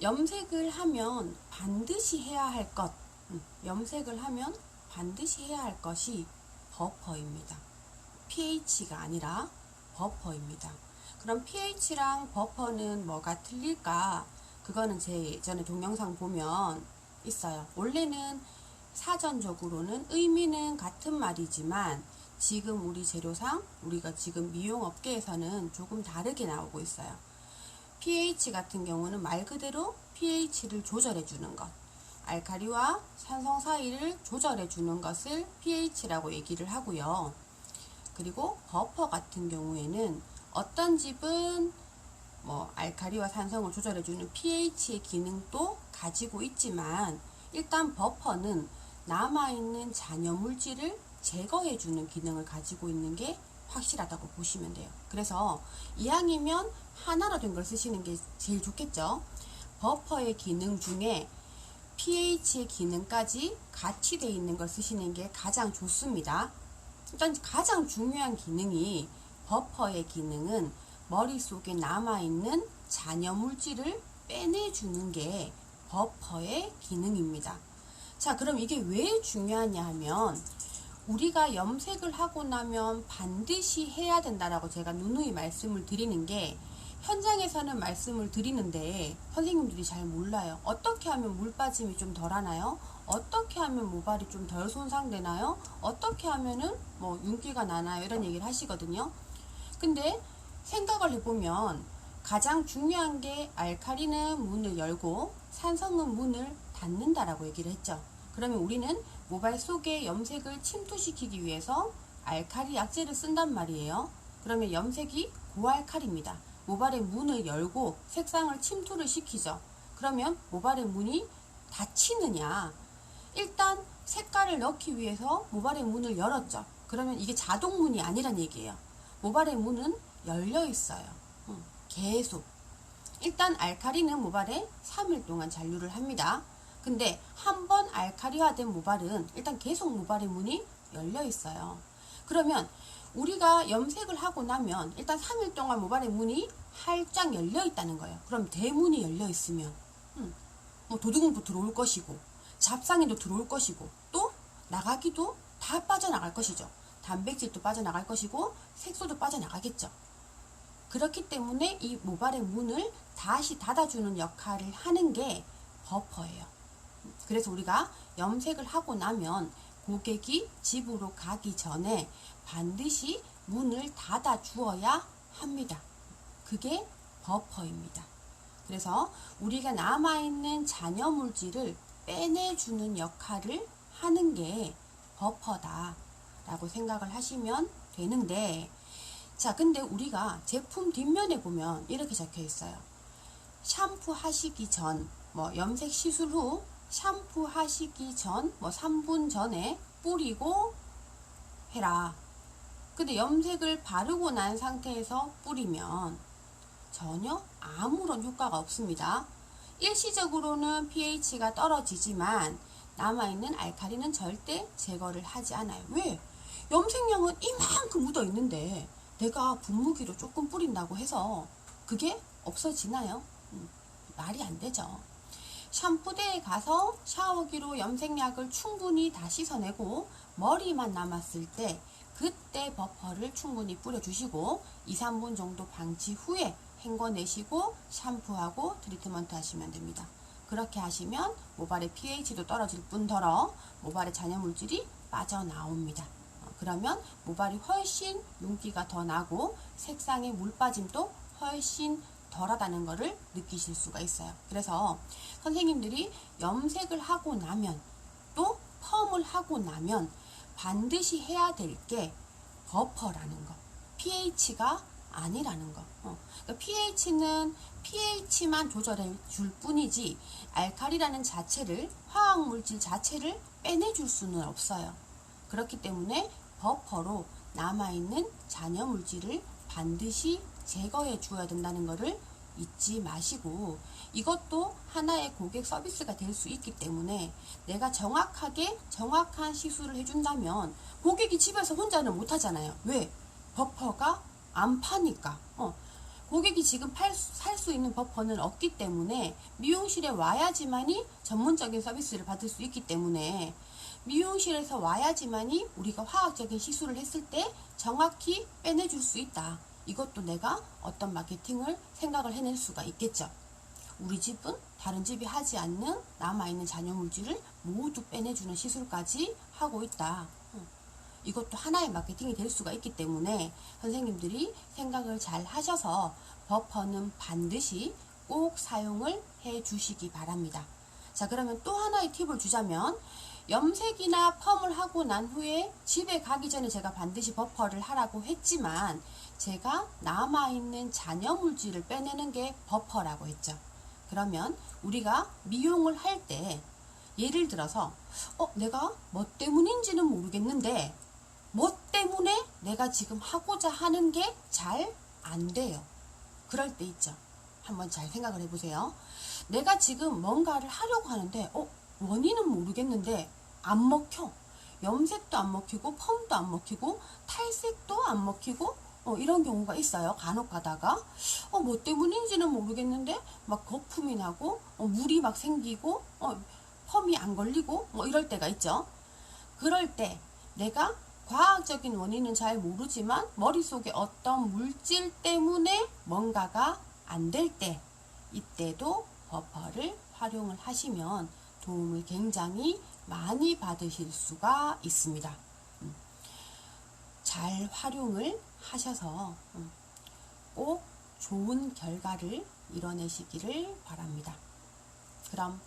염색을 하면 반드시 해야 할 것, 염색을 하면 반드시 해야 할 것이 버퍼입니다. pH가 아니라 버퍼입니다. 그럼 pH랑 버퍼는 뭐가 틀릴까? 그거는 제 예전에 동영상 보면 있어요. 원래는 사전적으로는 의미는 같은 말이지만 지금 우리 재료상 우리가 지금 미용업계에서는 조금 다르게 나오고 있어요. pH 같은 경우는 말 그대로 pH를 조절해 주는 것, 알칼리와 산성 사이를 조절해 주는 것을 pH라고 얘기를 하고요. 그리고 버퍼 같은 경우에는 어떤 집은 알칼리와 산성을 조절해 주는 pH의 기능도 가지고 있지만 일단 버퍼는 남아있는 잔여물질을 제거해 주는 기능을 가지고 있는 게 확실하다고 보시면 돼요. 그래서 이왕이면 하나로 된 걸 쓰시는 게 제일 좋겠죠. 버퍼의 기능 중에 pH의 기능까지 같이 되어 있는 걸 쓰시는 게 가장 좋습니다. 일단 가장 중요한 기능이 버퍼의 기능은 머릿속에 남아있는 잔여물질을 빼내주는 게 버퍼의 기능입니다. 자, 그럼 이게 왜 중요하냐 하면 우리가 염색을 하고 나면 반드시 해야 된다라고 제가 누누이 말씀을 드리는 게 현장에서는 말씀을 드리는데 선생님들이 잘 몰라요. 어떻게 하면 물 빠짐이 좀 덜 하나요? 어떻게 하면 모발이 좀 덜 손상되나요? 어떻게 하면은 윤기가 나나요? 이런 얘기를 하시거든요. 근데 생각을 해보면 가장 중요한 게 알칼리는 문을 열고 산성은 문을 닫는다라고 얘기를 했죠. 그러면 우리는 모발 속에 염색을 침투시키기 위해서 알칼리 약제를 쓴단 말이에요. 그러면 염색이 고알칼리입니다. 모발의 문을 열고 색상을 침투를 시키죠. 그러면 모발의 문이 닫히느냐? 일단 색깔을 넣기 위해서 모발의 문을 열었죠. 그러면 이게 자동문이 아니란 얘기예요. 모발의 문은 열려 있어요. 계속. 일단 알칼리는 모발에 3일 동안 잔류를 합니다. 근데 한번 알칼리화된 모발은 일단 계속 모발의 문이 열려 있어요. 그러면 우리가 염색을 하고 나면 일단 3일 동안 모발의 문이 활짝 열려 있다는 거예요. 그럼 대문이 열려 있으면 도둑도 들어올 것이고 잡상인도 들어올 것이고 또 나가기도 다 빠져나갈 것이죠. 단백질도 빠져나갈 것이고 색소도 빠져나가겠죠. 그렇기 때문에 이 모발의 문을 다시 닫아주는 역할을 하는 게 버퍼예요. 그래서 우리가 염색을 하고 나면 고객이 집으로 가기 전에 반드시 문을 닫아 주어야 합니다. 그게 버퍼입니다. 그래서 우리가 남아있는 잔여물질을 빼내주는 역할을 하는 게 버퍼다 라고 생각을 하시면 되는데, 자, 근데 우리가 제품 뒷면에 보면 이렇게 적혀 있어요. 샴푸 하시기 전, 염색 시술 후 샴푸 하시기 전 3분 전에 뿌리고 해라. 근데 염색을 바르고 난 상태에서 뿌리면 전혀 아무런 효과가 없습니다. 일시적으로는 pH가 떨어지지만 남아있는 알칼리는 절대 제거를 하지 않아요. 왜? 염색량은 이만큼 묻어 있는데 내가 분무기로 조금 뿌린다고 해서 그게 없어지나요? 말이 안 되죠. 샴푸대에 가서 샤워기로 염색약을 충분히 다 씻어내고 머리만 남았을 때 그때 버퍼를 충분히 뿌려주시고 2, 3분 정도 방치 후에 헹궈내시고 샴푸하고 트리트먼트 하시면 됩니다. 그렇게 하시면 모발의 pH도 떨어질 뿐더러 모발의 잔여물질이 빠져나옵니다. 그러면 모발이 훨씬 윤기가 더 나고 색상의 물 빠짐도 훨씬 덜하다는 것을 느끼실 수가 있어요. 그래서 선생님들이 염색을 하고 나면 또 펌을 하고 나면 반드시 해야 될 게 버퍼라는 거, pH가 아니라는 거. 그러니까 pH는 pH만 조절해 줄 뿐이지 알칼리라는 자체를, 화학물질 자체를 빼내줄 수는 없어요. 그렇기 때문에 버퍼로 남아있는 잔여물질을 반드시 제거해 주어야 된다는 것을 잊지 마시고, 이것도 하나의 고객 서비스가 될 수 있기 때문에 내가 정확한 시술을 해준다면 고객이 집에서 혼자는 못하잖아요. 왜? 버퍼가 안 파니까. 고객이 지금 살 수 있는 버퍼는 없기 때문에 미용실에 와야지만이 전문적인 서비스를 받을 수 있기 때문에 미용실에서 와야지만이 우리가 화학적인 시술을 했을 때 정확히 빼내줄 수 있다. 이것도 내가 어떤 마케팅을 생각을 해낼 수가 있겠죠. 우리 집은 다른 집이 하지 않는 남아있는 잔여물질을 모두 빼내주는 시술까지 하고 있다. 이것도 하나의 마케팅이 될 수가 있기 때문에 선생님들이 생각을 잘 하셔서 버퍼는 반드시 꼭 사용을 해 주시기 바랍니다. 자, 그러면 또 하나의 팁을 주자면 염색이나 펌을 하고 난 후에 집에 가기 전에 제가 반드시 버퍼를 하라고 했지만 제가 남아있는 잔여물질을 빼내는 게 버퍼라고 했죠. 그러면 우리가 미용을 할 때 예를 들어서 내가 뭐 때문인지는 모르겠는데 뭐 때문에 내가 지금 하고자 하는 게 잘 안 돼요. 그럴 때 있죠. 한번 잘 생각을 해보세요. 내가 지금 뭔가를 하려고 하는데 원인은 모르겠는데 안 먹혀. 염색도 안 먹히고 펌도 안 먹히고 탈색도 안 먹히고 이런 경우가 있어요. 간혹 가다가 뭐 때문인지는 모르겠는데 막 거품이 나고 물이 막 생기고 펌이 안 걸리고 뭐 이럴 때가 있죠. 그럴 때 내가 과학적인 원인은 잘 모르지만 머릿속에 어떤 물질 때문에 뭔가가 안 될 때 이때도 버퍼를 활용을 하시면 도움을 굉장히 많이 받으실 수가 있습니다. 잘 활용을 하셔서 꼭 좋은 결과를 이뤄내시기를 바랍니다. 그럼